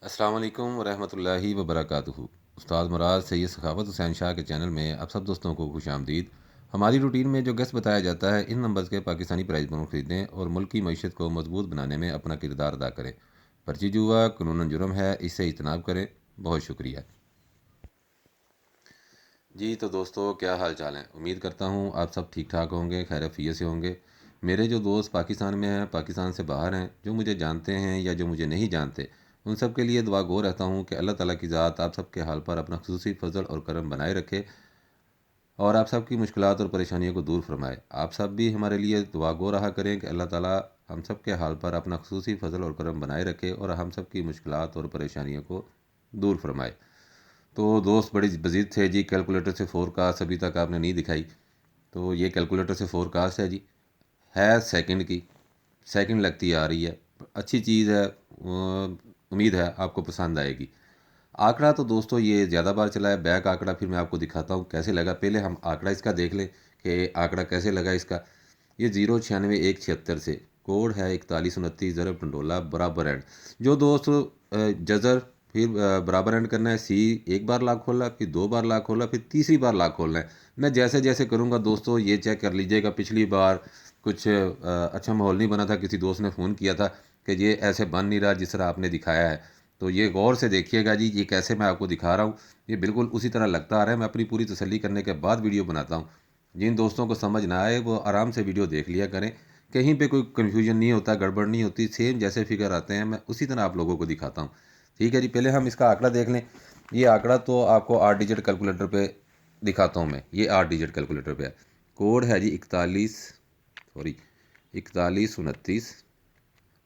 अस्सलाम वालेकुम वरहमतुल्लाहि वबरकातुहू। उस्ताद मुराद सैयद सखावत हुसैन शाह के चैनल में आप सब दोस्तों को खुशामदीद। हमारी रूटीन में जो गेस्ट बताया जाता है, इन नंबर्स के पाकिस्तानी प्राइस बनों खरीदें और मुल्क की मईशत को मजबूत बनाने में अपना किरदार अदा करें। पर्ची जुआ कानूनन जुर्म है, इससे इजतनाब करें। बहुत शुक्रिया। जी तो दोस्तों, क्या हाल चाल है? उम्मीद करता हूँ आप सब ठीक ठाक होंगे, खैर आफियत से होंगे। मेरे जो दोस्त पाकिस्तान में हैं, पाकिस्तान से बाहर हैं, जो मुझे जानते हैं या जो मुझे नहीं जानते, उन सब के लिए दुआ गो रहता हूँ कि अल्लाह ताला की ज़ात आप सब के हाल पर अपना खुसूसी फजल और करम बनाए रखे और आप सब की मुश्किलात और परेशानियों को दूर फरमाए। आप सब भी हमारे लिए दुआ गो रहा करें कि अल्लाह ताला हम सब के हाल पर अपना खुसूसी फजल और करम बनाए रखे और हम सब की मुश्किलात और परेशानियों को दूर फरमाए। तो दोस्त बड़े बजीद थे जी, कैलकुलेटर से फोरकास्ट अभी तक आपने नहीं दिखाई। तो ये कैलकुलेटर से फोरकास्ट है जी, है सेकंड की, सेकंड लगती आ रही है। अच्छी चीज़ है, उम्मीद है आपको पसंद आएगी। आंकड़ा तो दोस्तों ये ज़्यादा बार चला है, बैक आंकड़ा फिर मैं आपको दिखाता हूँ कैसे लगा। पहले हम आंकड़ा इसका देख लें कि आंकड़ा कैसे लगा इसका। ये 096 176 से कोड है 4129 ज़रब टंडोला बराबर एंड। जो दोस्त जज़र फिर बराबर एंड करना है, सी एक बार लाख खोलना, फिर दो बार लाख खोलना, फिर तीसरी बार लाख खोलना है। मैं जैसे जैसे करूँगा दोस्तों, ये चेक कर लीजिएगा। पिछली बार कुछ अच्छा माहौल नहीं बना था, किसी दोस्त ने फ़ोन किया था कि ये ऐसे बन नहीं रहा जिस तरह आपने दिखाया है। तो ये गौर से देखिएगा जी, ये कैसे मैं आपको दिखा रहा हूँ, ये बिल्कुल उसी तरह लगता आ रहा है। मैं अपनी पूरी तसल्ली करने के बाद वीडियो बनाता हूँ। जिन दोस्तों को समझ ना आए वो आराम से वीडियो देख लिया करें, कहीं पे कोई कन्फ्यूजन नहीं होता, गड़बड़ नहीं होती। सेम जैसे फिगर आते हैं मैं उसी तरह आप लोगों को दिखाता हूँ। ठीक है जी, पहले हम इसका आंकड़ा देख लें। ये आंकड़ा तो आपको 8 डिजिट कैलकुलेटर पे दिखाता हूँ मैं। ये 8 डिजिट कैलकुलेटर पे है। कोड है जी 4129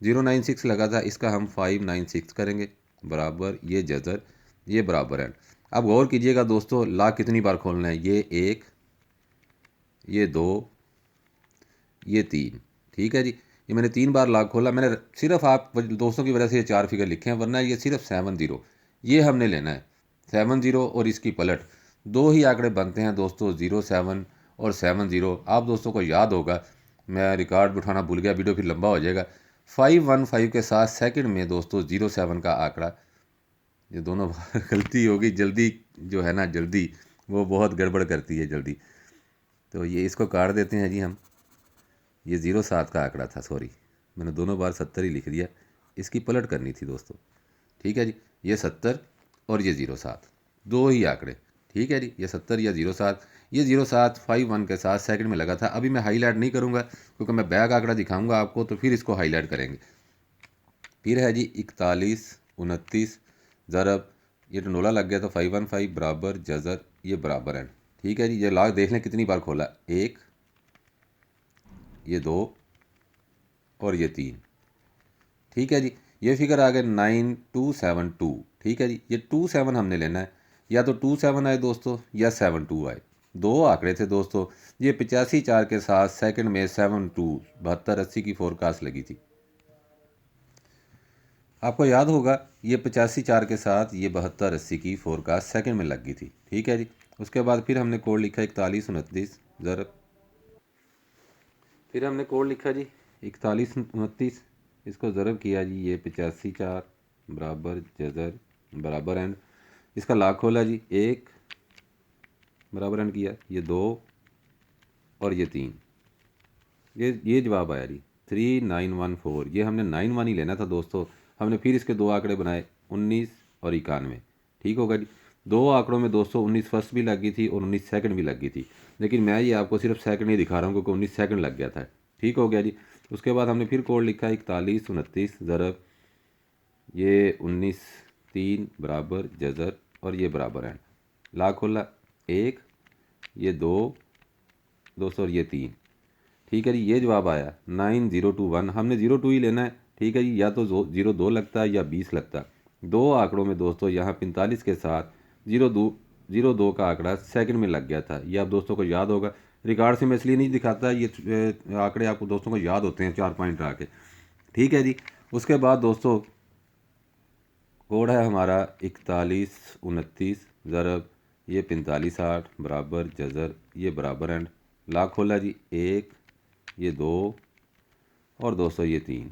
096 लगा था, इसका हम 596 करेंगे बराबर ये जज़र, ये बराबर है। अब गौर कीजिएगा दोस्तों, लाख कितनी बार खोलना है? ये एक, ये दो, ये तीन। ठीक है जी, ये मैंने 3 बार लाख खोला। मैंने सिर्फ आप दोस्तों की वजह से ये 4 फिगर लिखे हैं, वरना ये सिर्फ 70, ये हमने लेना है। 70 और इसकी पलट, दो ही आंकड़े बनते हैं दोस्तों, 07 और 70। आप दोस्तों को याद होगा, मैं रिकॉर्ड उठाना भूल गया, वीडियो फिर लंबा हो जाएगा। 515 के साथ सेकंड में दोस्तों 07 का आंकड़ा, ये दोनों बार गलती होगी। जल्दी जो है ना, जल्दी वो बहुत गड़बड़ करती है जल्दी। तो ये इसको काट देते हैं जी हम। ये 07 का आंकड़ा था, सॉरी, मैंने दोनों बार 70 ही लिख दिया। इसकी पलट करनी थी दोस्तों। ठीक है जी, ये 70 और ये 07, दो ही आंकड़े। ठीक है जी, ये 70 या 07। ये 07 51 के साथ सेकंड में लगा था। अभी मैं हाईलाइट नहीं करूँगा क्योंकि मैं बैक आंकड़ा दिखाऊंगा आपको, तो फिर इसको हाईलाइट करेंगे। फिर है जी 4129 ज़रब, ये टंडोला लग गया तो 515 बराबर जज़र, ये बराबर है। ठीक है जी, ये लाख देख लें कितनी बार खोला, एक, ये दो और ये तीन। ठीक है जी, ये फिगर आ गए 9272। ठीक है जी, ये 27 हमने लेना है। या तो 27 आए दोस्तों या 72 आए, दो आंकड़े थे दोस्तों। ये 85 4 के साथ सेकंड में 72 72 80 की फोरकास्ट लगी थी। आपको याद होगा, ये 85 4 के साथ ये 72 80 की फोरकास्ट सेकंड में लग गई थी। ठीक है जी, उसके बाद फिर हमने कोड लिखा 4129 ज़रब, फिर हमने कोड लिखा जी 4129, इसको ज़रब किया जी ये 85 4 बराबर जज़र बराबर एंड। इसका लाख खोला जी, एक बराबर एंड किया, ये दो और ये तीन। ये जवाब आया जी 3914। ये हमने 91 ही लेना था दोस्तों। हमने फिर इसके दो आंकड़े बनाए, 19 और 91। ठीक होगा जी, दो आंकड़ों में दोस्तों 19 फर्स्ट भी लगी थी और 19 सेकंड भी लगी थी, लेकिन मैं ये आपको सिर्फ सेकंड ही दिखा रहा हूँ क्योंकि 19 सेकंड लग गया था। ठीक हो गया जी, उसके बाद हमने फिर कोड लिखा 4129 ज़रब, ये 19 3 बराबर जज़र और ये बराबर है। लाख खोला, एक, ये दो दोस्तों और ये तीन। ठीक है जी, ये जवाब आया 9021। हमने 02 ही लेना है। ठीक है जी, या तो 02 लगता है या 20 लगता है। दो आंकड़ों में दोस्तों यहाँ 45 के साथ 02 का आंकड़ा सेकंड में लग गया था। ये आप दोस्तों को याद होगा। रिकॉर्ड से मैं इसलिए नहीं दिखाता, ये आंकड़े आपको दोस्तों को याद होते हैं 4 पॉइंट आके। ठीक है जी, उसके बाद दोस्तों कोड है हमारा 4129 ज़रब, ये 45 8 बराबर जज़र, ये बराबर एंड। लाख खोला जी, एक, ये दो और दोस्तों ये तीन।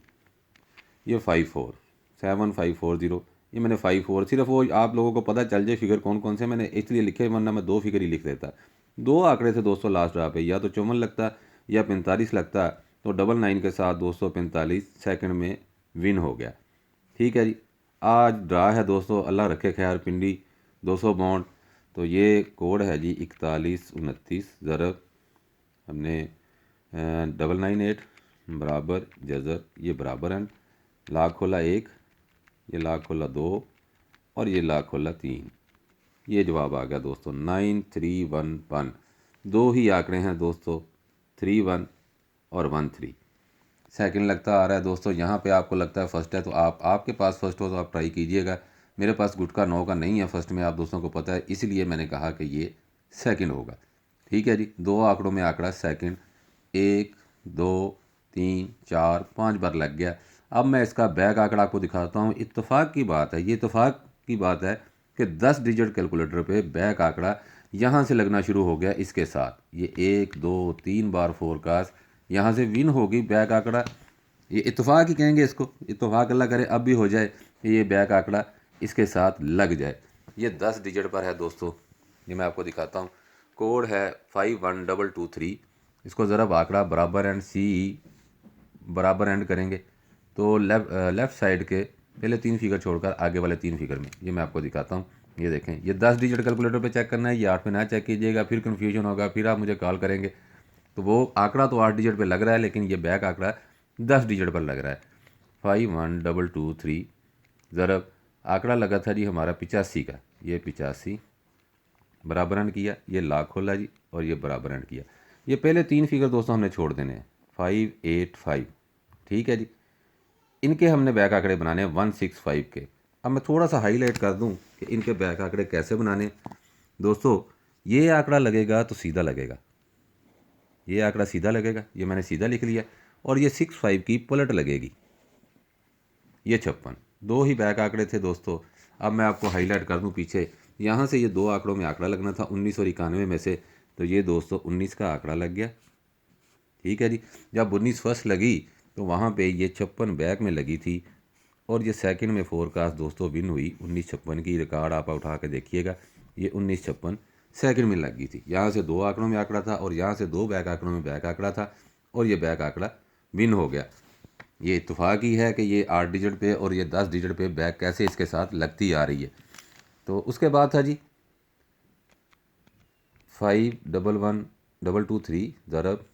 ये 54 7540। ये मैंने 5 4 सिर्फ वो आप लोगों को पता चल जाए फिगर कौन कौन से मैंने इसलिए लिखे, वरना मैं 2 फिगर ही लिख देता। 2 आंकड़े थे दोस्तों लास्ट ड्रा पे, या तो 54 लगता या 45 लगता, तो 99 के साथ दोस्तों 45 सेकंड में विन हो गया। ठीक है जी। आज ड्रा है दोस्तों, अल्लाह रखे खैर, पिंडी 200 बॉन्ड। तो ये कोड है जी 4129 ज़रब हमने 998 बराबर जज़र, ये बराबर एंड, लाख खोला 1, ये लाख खोला 2 और ये लाख खोला 3। ये जवाब आ गया दोस्तों 9311। दो ही आंकड़े हैं दोस्तों, 31 और 13। सेकंड लगता आ रहा है दोस्तों, यहाँ पे आपको लगता है फर्स्ट है, तो आपके पास फर्स्ट हो तो आप ट्राई कीजिएगा। मेरे पास गुटका 9 का नहीं है फर्स्ट में, आप दोस्तों को पता है, इसलिए मैंने कहा कि ये सेकंड होगा। ठीक है जी। 2 आंकड़ों में आंकड़ा सेकंड 1 2 3 4 5 बार लग गया। अब मैं इसका बैक आंकड़ा आपको दिखाता हूँ। इत्तेफाक की बात है, ये इत्तेफाक की बात है कि 10 डिजिट कैलकुलेटर पे बैक आंकड़ा यहाँ से लगना शुरू हो गया इसके साथ। ये 1 2 3 बार फोरकास्ट यहाँ से विन होगी बैक आंकड़ा। ये इत्तेफाक ही कहेंगे इसको, इत्तेफाक अल्लाह करे अब भी हो जाए कि ये बैक आंकड़ा इसके साथ लग जाए। ये 10 डिजिट पर है दोस्तों, ये मैं आपको दिखाता हूँ। कोड है 51223। इसको ज़रा आंकड़ा बराबर एंड सी बराबर एंड करेंगे तो लेफ़्ट साइड के पहले 3 फिगर छोड़कर आगे वाले 3 फिगर में, ये मैं आपको दिखाता हूँ। ये देखें, ये 10 डिजिट कैलकुलेटर पे चेक करना है, ये 8 पे ना चेक कीजिएगा, फिर कन्फ्यूजन होगा, फिर आप मुझे कॉल करेंगे। तो वो आंकड़ा तो 8 डिजिट पे लग रहा है, लेकिन ये बैक आंकड़ा 10 डिजिट पर लग रहा है। 51223 ज़रब आंकड़ा लगा था जी हमारा 85 का, ये 85 बराबर एंड किया, ये लाख खोला जी और ये बराबर एंड किया। ये पहले 3 फिगर दोस्तों हमने छोड़ देने हैं, 585। ठीक है जी। इनके हमने बैक आंकड़े बनाने हैं 165 के। अब मैं थोड़ा सा हाईलाइट कर दूं कि इनके बैक आंकड़े कैसे बनाने। दोस्तों ये आंकड़ा लगेगा तो सीधा लगेगा, ये आंकड़ा सीधा लगेगा, ये मैंने सीधा लिख लिया। और ये 65 की पलट लगेगी, ये 56। दो ही बैक आंकड़े थे दोस्तों। अब मैं आपको हाईलाइट कर दूं पीछे, यहाँ से ये 2 आंकड़ों में आंकड़ा लगना था 19 और 91 में से, तो ये दोस्तों 19 का आंकड़ा लग गया। ठीक है जी। जब 19 फर्स्ट लगी तो वहाँ पे ये 56 बैक में लगी थी, और ये सेकंड में फोरकास्ट दोस्तों विन हुई 1956 की। रिकॉर्ड आप उठा के देखिएगा, ये 1956 सेकंड में लग गई थी। यहाँ से 2 आंकड़ों में आंकड़ा था और यहाँ से 2 बैक आंकड़ों में बैक आंकड़ा था, और ये बैक आंकड़ा विन हो गया। ये इत्तेफाक ही है कि ये 8 डिजिट पे और ये 10 डिजिट पे बैक कैसे इसके साथ लगती आ रही है। तो उसके बाद था जी 51123 ज़रब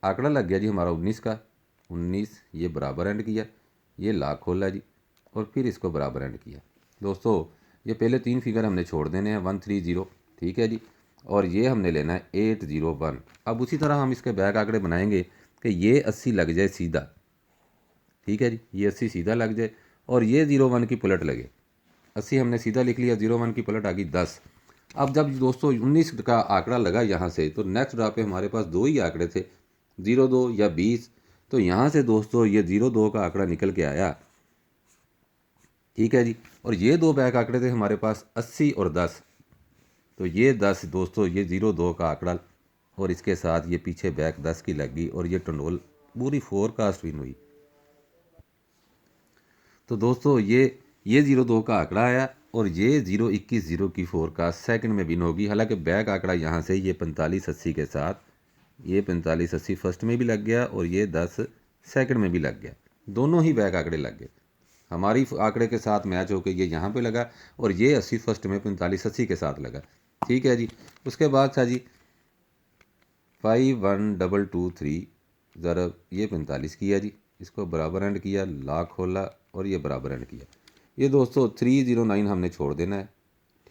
आंकड़ा लग गया जी हमारा 19 का, 19 ये बराबर एंड किया, ये लाख खोला जी और फिर इसको बराबर एंड किया। दोस्तों ये पहले 3 फिगर हमने छोड़ देने हैं 130। ठीक है जी। और ये हमने लेना है 801। अब उसी तरह हम इसके बैक आंकड़े बनाएंगे कि ये 80 लग जाए सीधा। ठीक है जी। ये 80 सीधा लग जाए और ये 01 की पलट लगे। 80 हमने सीधा लिख लिया, 01 की पलट आ गई 10। अब जब दोस्तों 19 का आंकड़ा लगा यहाँ से, तो नेक्स्ट ड्रा पे हमारे पास 2 ही आंकड़े थे, 02 या 20। तो यहाँ से दोस्तों ये 02 का आंकड़ा निकल के आया। ठीक है जी। और ये 2 बैक आंकड़े थे हमारे पास 80 और 10। तो ये 10 दोस्तों ये 02 का आंकड़ा, और इसके साथ ये पीछे बैक 10 की लग गई, और ये टंडोल पूरी फोरकास्ट विन हुई। तो दोस्तों ये 02 का आंकड़ा आया, और ये 021 की फोरकास्ट सेकंड में विन होगी। हालांकि बैक आंकड़ा यहाँ से ये 4580 के साथ, ये 4580 फर्स्ट में भी लग गया और ये 10 सेकंड में भी लग गया। दोनों ही बैक आंकड़े लग गए, हमारी आंकड़े के साथ मैच होकर ये यहाँ पे लगा, और ये 80 फर्स्ट में 4580 के साथ लगा। ठीक है जी। उसके बाद था जी 51223 ज़रब ये 45 किया जी, इसको बराबर एंड किया, लाख खोला और ये बराबर एंड किया। ये दोस्तों 309 हमने छोड़ देना है।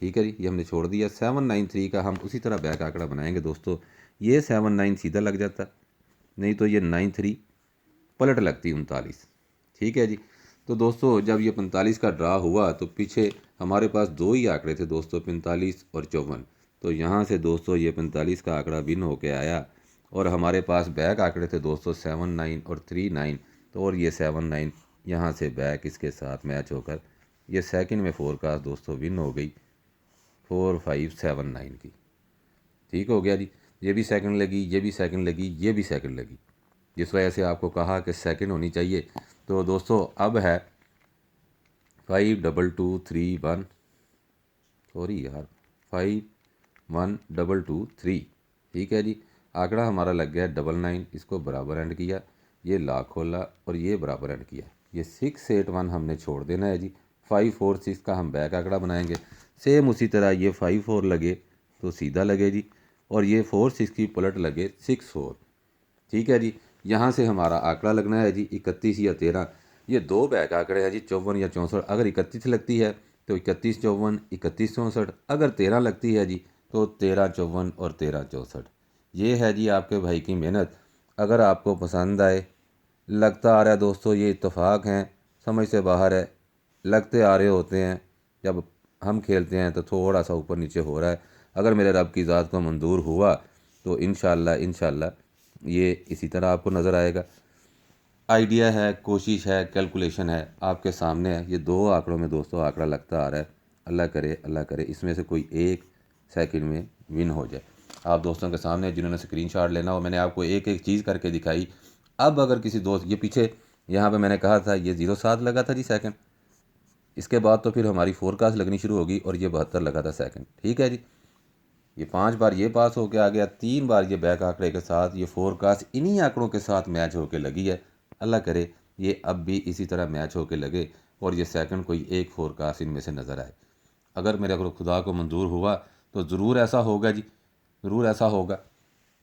ठीक है जी। ये हमने छोड़ दिया। 793 का हम उसी तरह बैक आंकड़ा बनाएंगे दोस्तों। ये 79 सीधा लग जाता, नहीं तो ये 93 पलट लगती 39। ठीक है जी। तो दोस्तों जब ये 45 का ड्रा हुआ तो पीछे हमारे पास 2 ही आंकड़े थे दोस्तों, 45 और 54। तो यहाँ से दोस्तों ये 45 का आंकड़ा विन होके आया, और हमारे पास बैक आंकड़े थे दोस्तों 79 और 39। तो और ये 79 यहाँ से बैक इसके साथ मैच होकर ये सेकंड में फोरकास्ट दोस्तों विन हो गई 4579 की। ठीक हो गया जी। ये भी सेकंड लगी, ये भी सेकंड लगी, ये भी सेकंड लगी, जिस वजह से आपको कहा कि सेकंड होनी चाहिए। तो दोस्तों अब है 5223 1, सॉरी यार 51223, ठीक है जी। आंकड़ा हमारा लग गया 99, इसको बराबर एंड किया, ये लाख खोला और ये बराबर एंड किया। ये 681 हमने छोड़ देना है जी। 546 का हम बैक आंकड़ा बनाएंगे। सेम उसी तरह ये 54 लगे तो सीधा लगे जी, और ये 46 की पलट लगे 64, ठीक है जी। यहाँ से हमारा आंकड़ा लगना है जी 31 या 13। ये दो बैक आंकड़े हैं जी, 54 या 64। अगर 31 लगती है तो 31 54, 31 64। अगर 13 लगती है जी तो 13 54 और 13 64। ये है जी आपके भाई की मेहनत। अगर आपको पसंद आए, लगता आ रहा है दोस्तों ये इत्तेफाक हैं, समझ से बाहर है, लगते आ रहे होते हैं, जब हम खेलते हैं तो थोड़ा सा ऊपर नीचे हो रहा है। अगर मेरे रब की ज़ात को मंजूर हुआ तो इंशाल्लाह ये इसी तरह आपको नज़र आएगा। आइडिया है, कोशिश है, कैलकुलेशन है, आपके सामने है। ये दो आंकड़ों में दोस्तों आंकड़ा लगता आ रहा है। अल्लाह करे इसमें से कोई एक सेकंड में विन हो जाए। आप दोस्तों के सामने जिन्होंने स्क्रीनशॉट लेना हो, मैंने आपको एक एक चीज़ करके दिखाई। अब अगर किसी दोस्त, ये पीछे यहाँ पे मैंने कहा था ये 07 लगा था जी सेकंड, इसके बाद तो फिर हमारी फोरकास्ट लगनी शुरू होगी और ये 72 लगा था सेकंड, ठीक है जी। ये 5 बार ये पास होके आ गया, 3 बार ये बैक आंकड़े के साथ, ये फोरकास्ट इन्हीं आंकड़ों के साथ मैच होके लगी है। अल्लाह करे ये अब भी इसी तरह मैच होके लगे और ये सेकंड कोई एक फोरकास्ट इनमें से नज़र आए। अगर मेरे को खुदा को मंजूर हुआ तो ज़रूर ऐसा होगा जी, ज़रूर ऐसा होगा।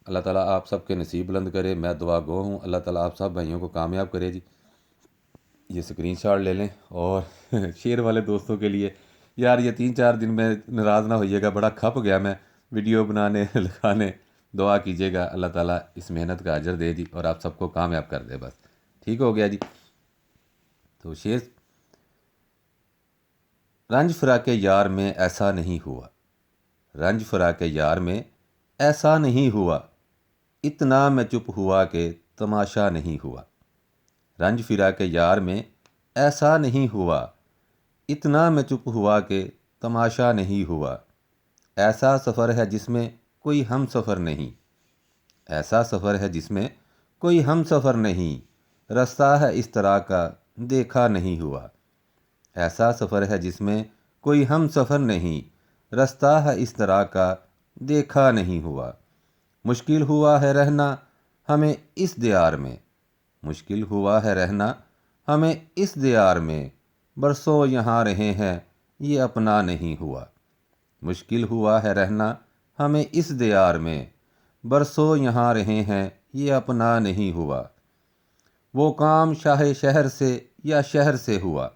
अल्लाह ताला आप सबके नसीब बुलंद करे। मैं दुआ गो हूँ, अल्लाह ताला आप सब भाइयों को कामयाब करे जी। ये स्क्रीनशॉट ले लें। और शेर वाले दोस्तों के लिए, यार ये 3-4 दिन में नाराज़ ना होइएगा, बड़ा खप गया मैं वीडियो बनाने लगाने। दुआ कीजिएगा अल्लाह ताला इस मेहनत का अजर दे जी और आप सबको कामयाब कर दे, बस ठीक हो गया जी। तो शेर, रंज फराके यार में ऐसा नहीं हुआ, रंज फराके यार में ऐसा नहीं हुआ, इतना मैं चुप हुआ कि तमाशा नहीं हुआ। रंज फिरा के यार में ऐसा नहीं हुआ, इतना मैं चुप हुआ कि तमाशा नहीं हुआ। ऐसा सफ़र है जिसमें कोई हम सफ़र नहीं, ऐसा सफ़र है जिसमें कोई हम सफ़र नहीं, रास्ता है इस तरह का देखा नहीं हुआ। ऐसा सफ़र है जिसमें कोई हम सफ़र नहीं, रास्ता है इस तरह का देखा नहीं हुआ। मुश्किल हुआ है रहना हमें इस दियार में, मुश्किल हुआ है रहना हमें इस दियार में, बरसों यहाँ रहे हैं ये अपना नहीं हुआ। मुश्किल हुआ है रहना हमें इस दियार में, बरसों यहाँ रहे हैं ये अपना नहीं हुआ। वो काम शाहे शहर से या शहर से हुआ,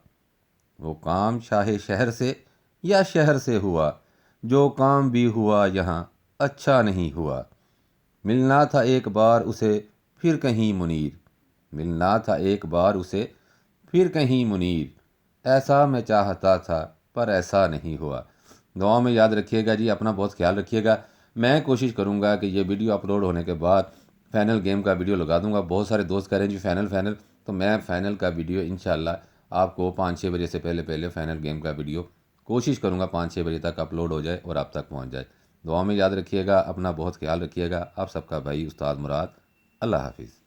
वो काम शाहे शहर से या शहर से हुआ, जो काम भी हुआ यहाँ अच्छा नहीं हुआ। मिलना था एक बार उसे फिर कहीं मुनीर, मिलना था एक बार उसे फिर कहीं मुनीर, ऐसा मैं चाहता था पर ऐसा नहीं हुआ। दुआ में याद रखिएगा जी, अपना बहुत ख्याल रखिएगा। मैं कोशिश करूँगा कि ये वीडियो अपलोड होने के बाद फ़ाइनल गेम का वीडियो लगा दूँगा। बहुत सारे दोस्त कह रहे हैं जी फ़ाइनल, तो मैं फ़ाइनल का वीडियो इंशाल्लाह आपको 5-6 बजे से पहले फ़ाइनल गेम का वीडियो कोशिश करूँगा 5-6 बजे तक अपलोड हो जाए और आप तक पहुँच जाए। दुआ में याद रखिएगा, अपना बहुत ख्याल रखिएगा। आप सबका भाई उस्ताद मुराद। अल्लाह हाफिज़।